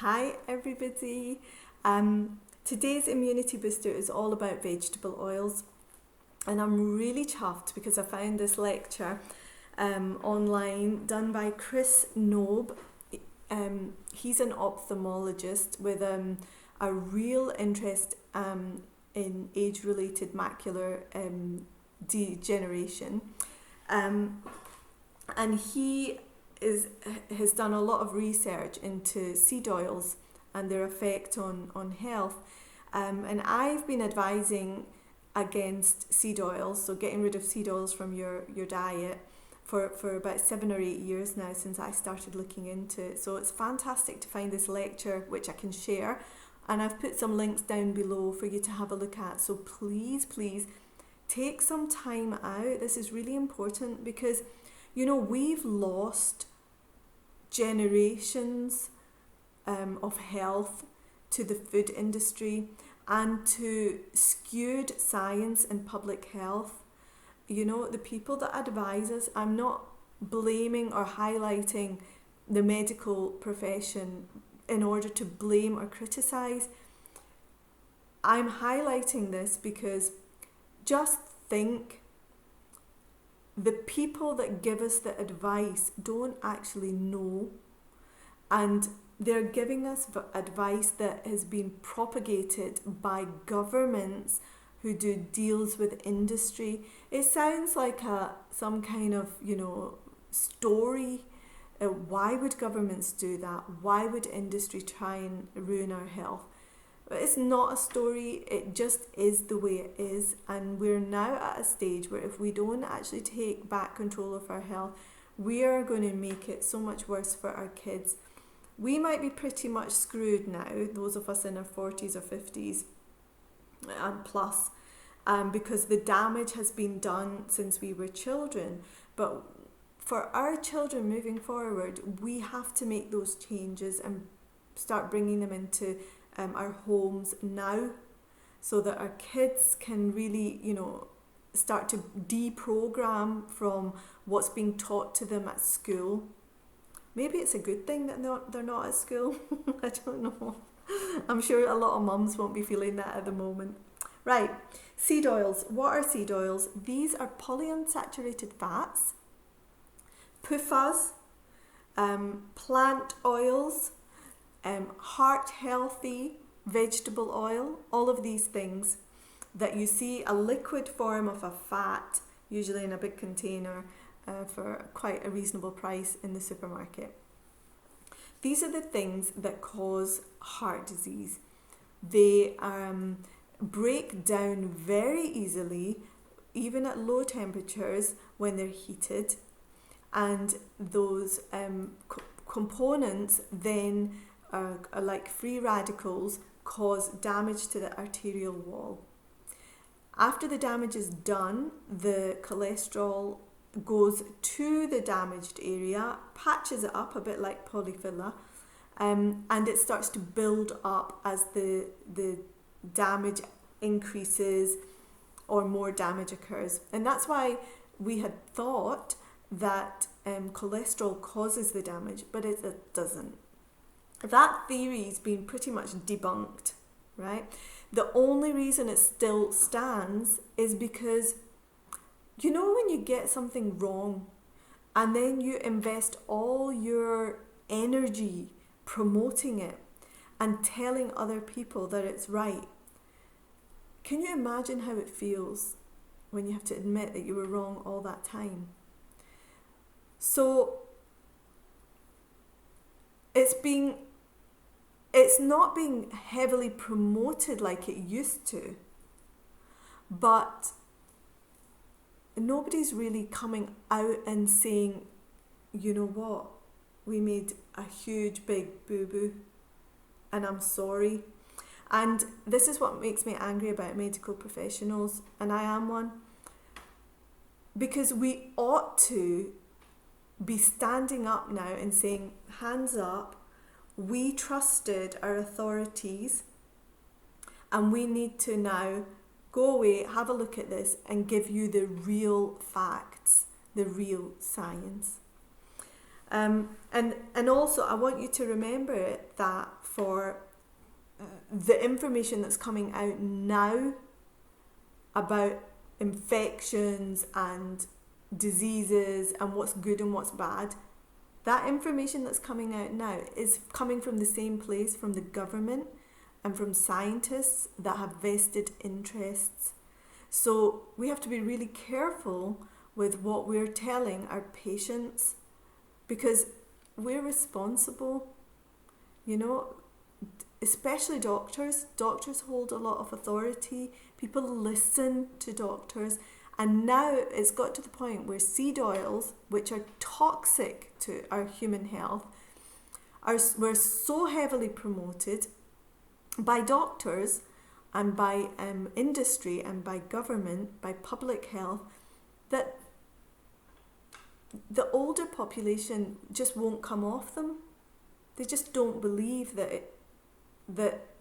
Hi everybody. Today's immunity booster is all about vegetable oils, and I'm really chuffed because I found this lecture online done by Chris Nobe. He's an ophthalmologist with a real interest in age-related macular degeneration, and he has done a lot of research into seed oils and their effect on health. And I've been advising against seed oils, so getting rid of seed oils from your diet for about 7 or 8 years now since I started looking into it. So it's fantastic to find this lecture, which I can share. And I've put some links down below for you to have a look at. So please take some time out. This is really important because, we've lost generations of health to the food industry and to skewed science and public health. The people that advise us, I'm not blaming or highlighting the medical profession in order to blame or criticize. I'm highlighting this because just think, the people that give us the advice don't actually know, and they're giving us advice that has been propagated by governments who do deals with industry. It sounds like some kind of story. Why would governments do that? Why would industry try and ruin our health? It's not a story, it just is the way it is, and we're now at a stage where if we don't actually take back control of our health, we are going to make it so much worse for our kids. We might be pretty much screwed now, those of us in our 40s or 50s and plus, because the damage has been done since we were children. But for our children moving forward, we have to make those changes and start bringing them into our homes now, so that our kids can really, start to deprogram from what's being taught to them at school. Maybe it's a good thing that they're not at school. I don't know. I'm sure a lot of mums won't be feeling that at the moment. Right, seed oils. What are seed oils? These are polyunsaturated fats, PUFAs, plant oils, heart healthy vegetable oil, all of these things that you see a liquid form of a fat, usually in a big container for quite a reasonable price in the supermarket. These are the things that cause heart disease. They break down very easily, even at low temperatures when they're heated, and those components then are like free radicals, cause damage to the arterial wall. After the damage is done, the cholesterol goes to the damaged area, patches it up a bit like polyfilla, and it starts to build up as the damage increases or more damage occurs. And that's why we had thought that cholesterol causes the damage, but it doesn't. That theory's been pretty much debunked, right? The only reason it still stands is because, when you get something wrong and then you invest all your energy promoting it and telling other people that it's right, can you imagine how it feels when you have to admit that you were wrong all that time? So it's not being heavily promoted like it used to, but nobody's really coming out and saying, you know what, we made a huge big boo-boo and I'm sorry. And this is what makes me angry about medical professionals, and I am one, because we ought to be standing up now and saying, hands up, we trusted our authorities and we need to now go away, have a look at this and give you the real facts, the real science. And also, I want you to remember that for the information that's coming out now about infections and diseases and what's good and what's bad, that information that's coming out now is coming from the same place, from the government and from scientists that have vested interests. So we have to be really careful with what we're telling our patients, because we're responsible, especially doctors. Doctors hold a lot of authority. People listen to doctors. And now it's got to the point where seed oils, which are toxic to our human health, were so heavily promoted by doctors and by industry and by government, by public health, that the older population just won't come off them. They just don't believe that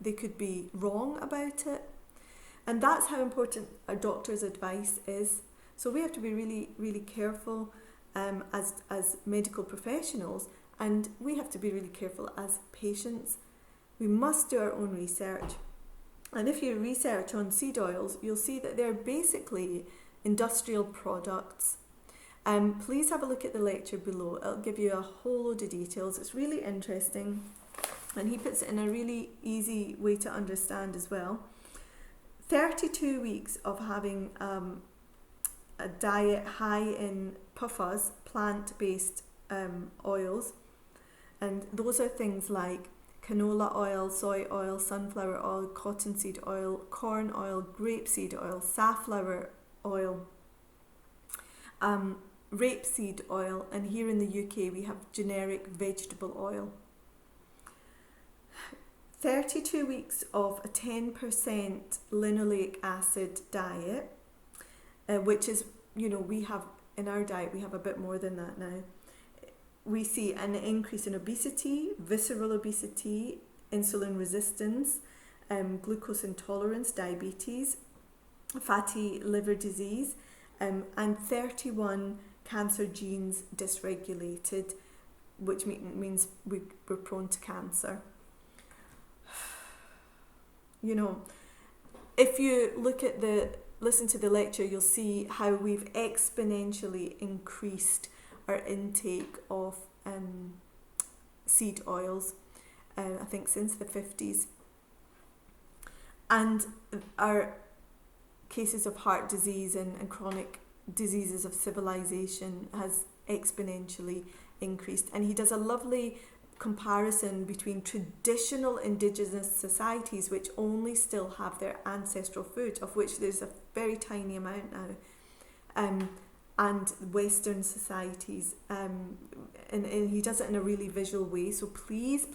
they could be wrong about it. And that's how important a doctor's advice is. So we have to be really, really careful as medical professionals, and we have to be really careful as patients. We must do our own research. And if you research on seed oils, you'll see that they're basically industrial products. Please have a look at the lecture below. It'll give you a whole load of details. It's really interesting. And he puts it in a really easy way to understand as well. 32 weeks of having a diet high in PUFAs, plant-based oils, and those are things like canola oil, soy oil, sunflower oil, cottonseed oil, corn oil, grapeseed oil, safflower oil, rapeseed oil, and here in the UK we have generic vegetable oil. 32 weeks of a 10% linoleic acid diet, which is, we have in our diet, we have a bit more than that now. We see an increase in obesity, visceral obesity, insulin resistance, glucose intolerance, diabetes, fatty liver disease, and 31 cancer genes dysregulated, which means we're prone to cancer. If you listen to the lecture, you'll see how we've exponentially increased our intake of seed oils, I think since the 50s. And our cases of heart disease and chronic diseases of civilization has exponentially increased. And he does a lovely comparison between traditional indigenous societies, which only still have their ancestral food, of which there's a very tiny amount now, and Western societies, and he does it in a really visual way. So please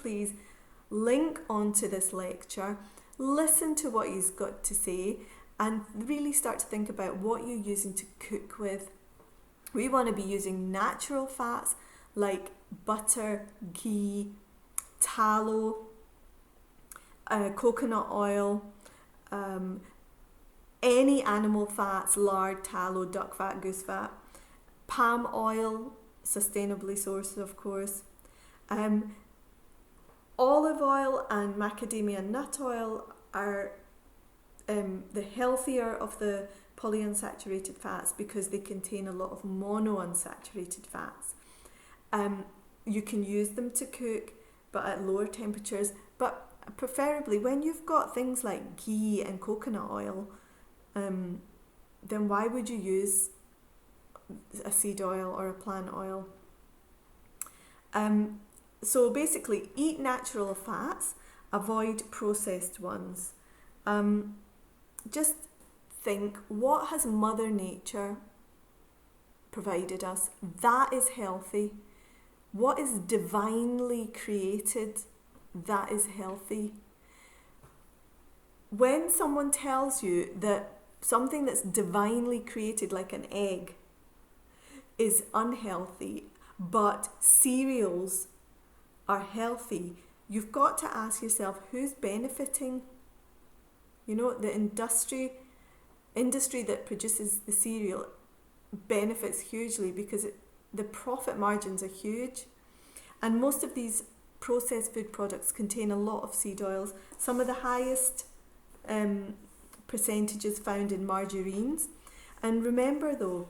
link onto this lecture, listen to what he's got to say, and really start to think about what you're using to cook with. We want to be using natural fats like butter, ghee, tallow, coconut oil, any animal fats, lard, tallow, duck fat, goose fat, palm oil, sustainably sourced of course, olive oil and macadamia nut oil are the healthier of the polyunsaturated fats because they contain a lot of monounsaturated fats. You can use them to cook, but at lower temperatures. But preferably when you've got things like ghee and coconut oil, then why would you use a seed oil or a plant oil? So basically, eat natural fats, avoid processed ones. Just think, what has Mother Nature provided us? That is healthy. What is divinely created? That is healthy. When someone tells you that something that's divinely created, like an egg, is unhealthy, but cereals are healthy, you've got to ask yourself, who's benefiting? The industry that produces the cereal benefits hugely because the profit margins are huge. And most of these processed food products contain a lot of seed oils. Some of the highest percentages found in margarines. And remember though,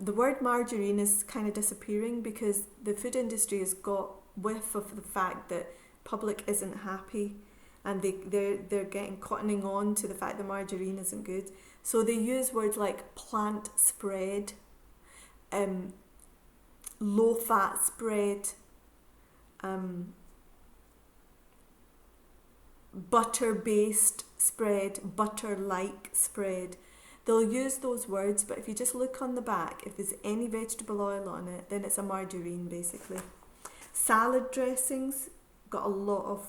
the word margarine is kind of disappearing because the food industry has got whiff of the fact that public isn't happy, and they're cottoning on to the fact that margarine isn't good. So they use words like plant spread, low fat spread, butter based spread, butter like spread. They'll use those words, but if you just look on the back, if there's any vegetable oil on it, then it's a margarine basically. Salad dressings got a lot of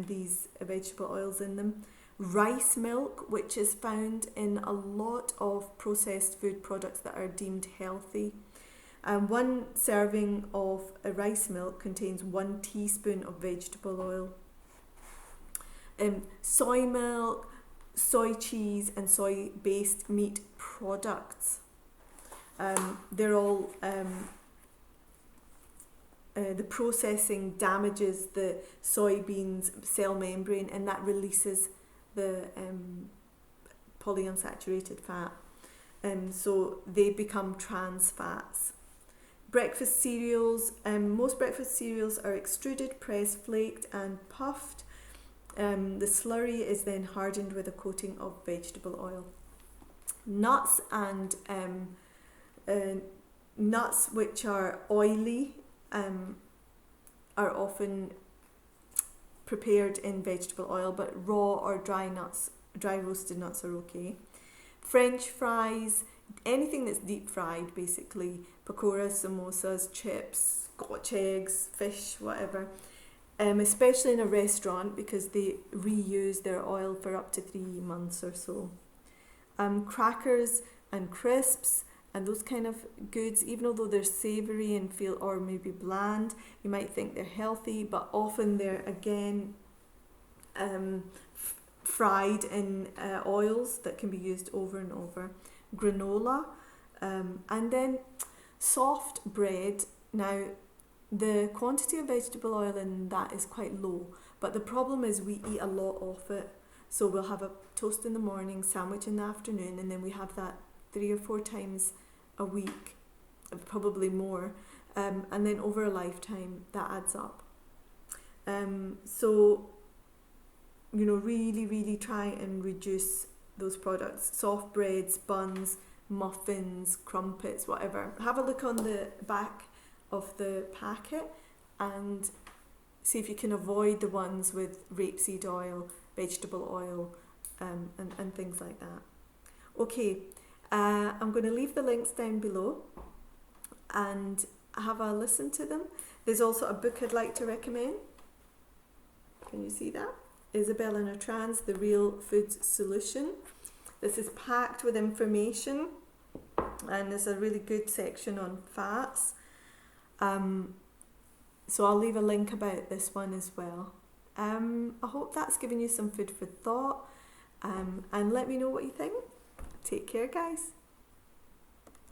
these vegetable oils in them. Rice milk, which is found in a lot of processed food products that are deemed healthy. One serving of a rice milk contains 1 teaspoon of vegetable oil. Soy milk, soy cheese and soy-based meat products. They're all, the processing damages the soybeans cell membrane, and that releases the polyunsaturated fat. So they become trans fats. Breakfast cereals, most breakfast cereals are extruded, pressed, flaked and puffed. The slurry is then hardened with a coating of vegetable oil. Nuts and nuts which are oily are often prepared in vegetable oil, but raw or dry roasted nuts are okay. French fries, anything that's deep fried basically, pakoras, samosas, chips, Scotch eggs, fish, whatever. Especially in a restaurant because they reuse their oil for up to 3 months or so. Crackers and crisps and those kind of goods, even though they're savoury and feel or maybe bland, you might think they're healthy, but often they're again fried in oils that can be used over and over. Granola, and then soft bread. Now, the quantity of vegetable oil in that is quite low, but the problem is we eat a lot of it. So we'll have a toast in the morning, sandwich in the afternoon, and then we have that 3 or 4 times a week, probably more, and then over a lifetime that adds up. So, you know, really try and reduce those products. Soft breads, buns, muffins, crumpets, whatever. Have a look on the back of the packet and see if you can avoid the ones with rapeseed oil, vegetable oil, and things like that. Okay, I'm going to leave the links down below and have a listen to them. There's also a book I'd like to recommend. Can you see that? Isabelle and her Trans, The Real Food Solution. This is packed with information and there's a really good section on fats. So I'll leave a link about this one as well. I hope that's given you some food for thought, and let me know what you think. Take care, guys.